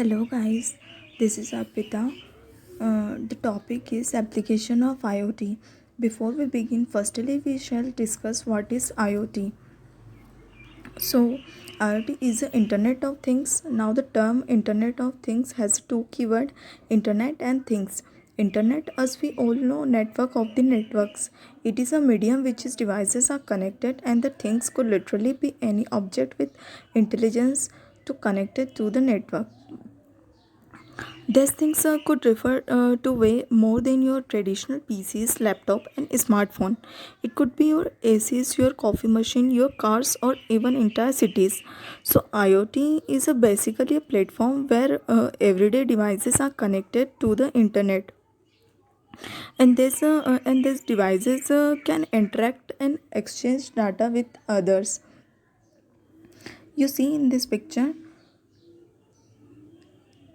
Hello guys, this is Arpita. The topic is application of IoT. Before we begin, firstly we shall discuss what is IoT. So, IoT is the Internet of Things. Now, the term Internet of Things has two keywords: Internet and Things. Internet, as we all know, network of the networks. It is a medium which is devices are connected, and the things could literally be any object with intelligence to connect it to the network. These things could refer to way more than your traditional PCs, laptop, and smartphone. It could be your ACs, your coffee machine, your cars, or even entire cities. So IoT is basically a platform where everyday devices are connected to the internet, and these devices can interact and exchange data with others. You see in this picture,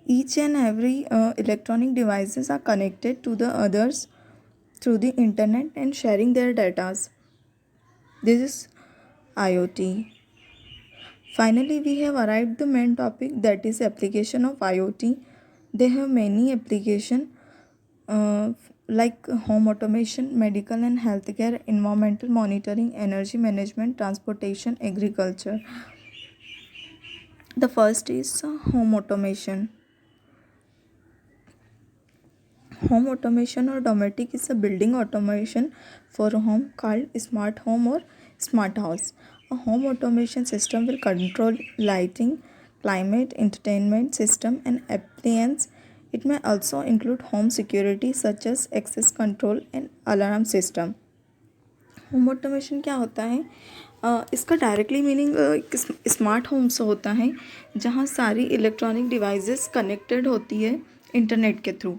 each and every electronic devices are connected to the others through the internet and sharing their data. This is IoT. Finally, we have arrived the main topic, that is application of IoT. They have many application like home automation, medical and healthcare, environmental monitoring, energy management, transportation, agriculture. The first is home automation. Home automation or dometic is a building automation for a home called smart home or smart house. A home automation system will control lighting, climate, entertainment system and appliance. It may also include home security such as access control and alarm system. Home automation क्या होता है? इसका directly meaning smart home से होता है, जहाँ सारी electronic devices connected होती है इंटरनेट के थ्रू.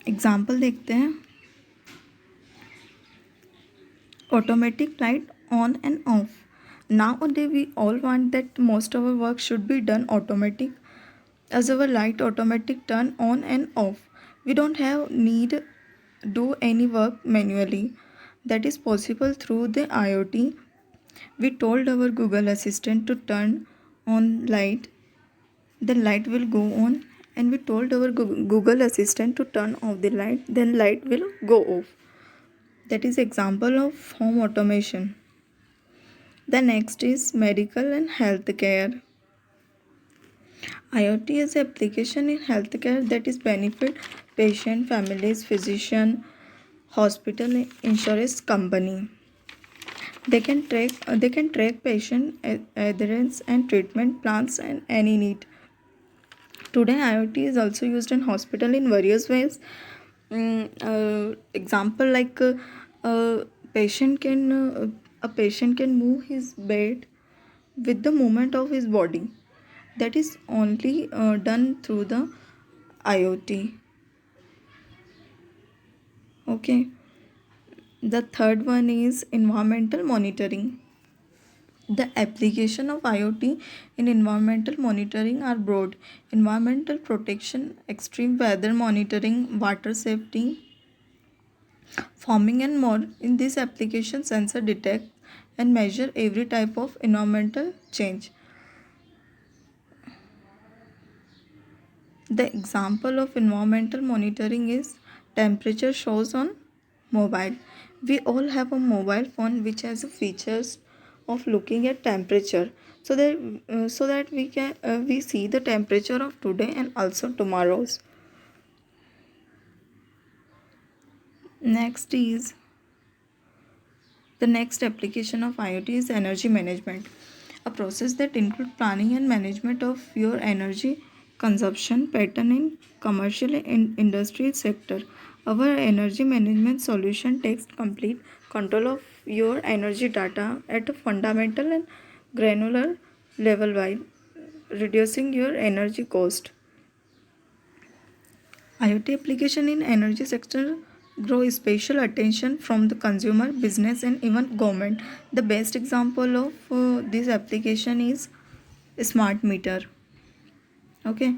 एग्जाम्पल देखते हैं. Automatic light on and off. Nowadays we all want that most of our work should be done automatic, as our light automatic turn on and off. We don't have need do any work manually. That is possible through the IoT. We told our Google Assistant to turn on light, then light will go on, and we told our Google Assistant to turn off the light, then light will go off. That is example of home automation. The next is medical and healthcare. IoT is application in healthcare that is benefit patient, families, physician, hospital, insurance company. They can track patient adherence and treatment plans and any need. Today, IoT is also used in hospital in various ways. Example like patient can a patient can move his bed with the movement of his body. That is only done through the IoT. Okay. The third one is environmental monitoring. The application of IoT in environmental monitoring are broad: environmental protection, extreme weather monitoring, water safety, farming, and more. In this application, sensor detect and measure every type of environmental change. The example of environmental monitoring is temperature shows on mobile. We all have a mobile phone which has features of looking at temperature, so that we see the temperature of today and also tomorrow's. Next is the next application of IoT is energy management, a process that includes planning and management of your energy consumption pattern in commercial and industry sector. Our energy management solution takes complete control of your energy data at a fundamental and granular level while reducing your energy cost. IoT application in energy sector grow special attention from the consumer, business, and even government. The best example of this application is smart meter. Okay,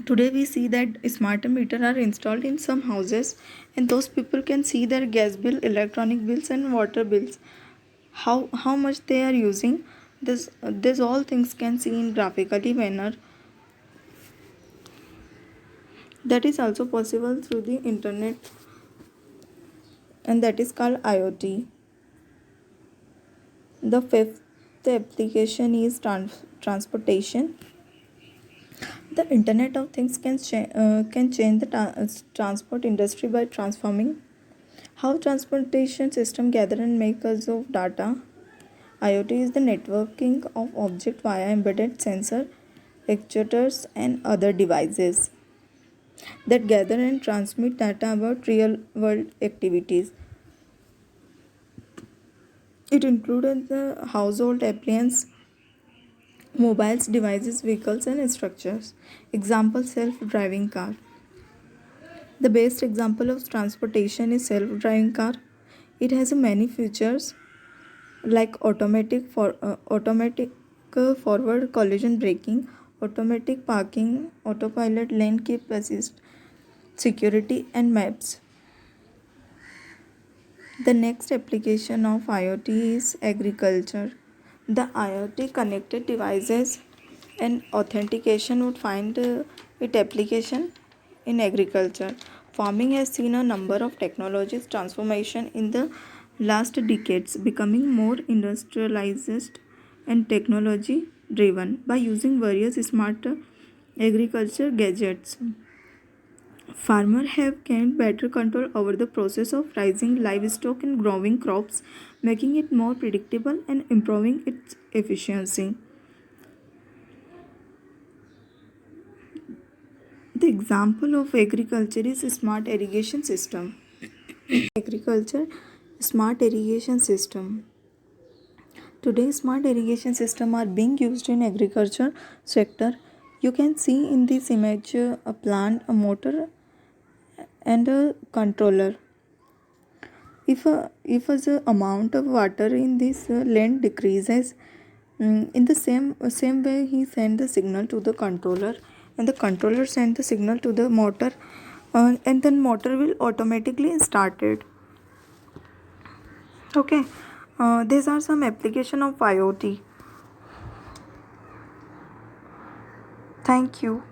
today we see that smart meter are installed in some houses, and those people can see their gas bill, electronic bills, and water bills, how much they are using. This all things can see in graphically manner that is also possible through the internet, and that is called IoT. The fifth application is transportation. The Internet of Things can change the transport industry by transforming how transportation system gather and make use of data. IoT is the networking of objects via embedded sensor, actuators, and other devices that gather and transmit data about real world activities. It included the household appliance, mobiles, devices, vehicles, and structures. Example: self-driving car. The best example of transportation is self-driving car. It has many features like automatic forward collision braking, automatic parking, autopilot lane keep assist, security, and maps. The next application of IoT is agriculture. The IoT connected devices and authentication would find it application in agriculture. Farming has seen a number of technologies transformation in the last decades, becoming more industrialized and technology driven by using various smart agriculture gadgets. Farmers have gained better control over the process of raising livestock and growing crops, making it more predictable and improving its efficiency. The example of agriculture is smart irrigation system. Agriculture smart irrigation system. Today, smart irrigation system are being used in agriculture sector. You can see in this image a plant, a motor, and a controller. If the amount of water in this land decreases, in the same way he send the signal to the controller, and the controller send the signal to the motor, and then motor will automatically start it. Okay, these are some application of IoT. Thank you.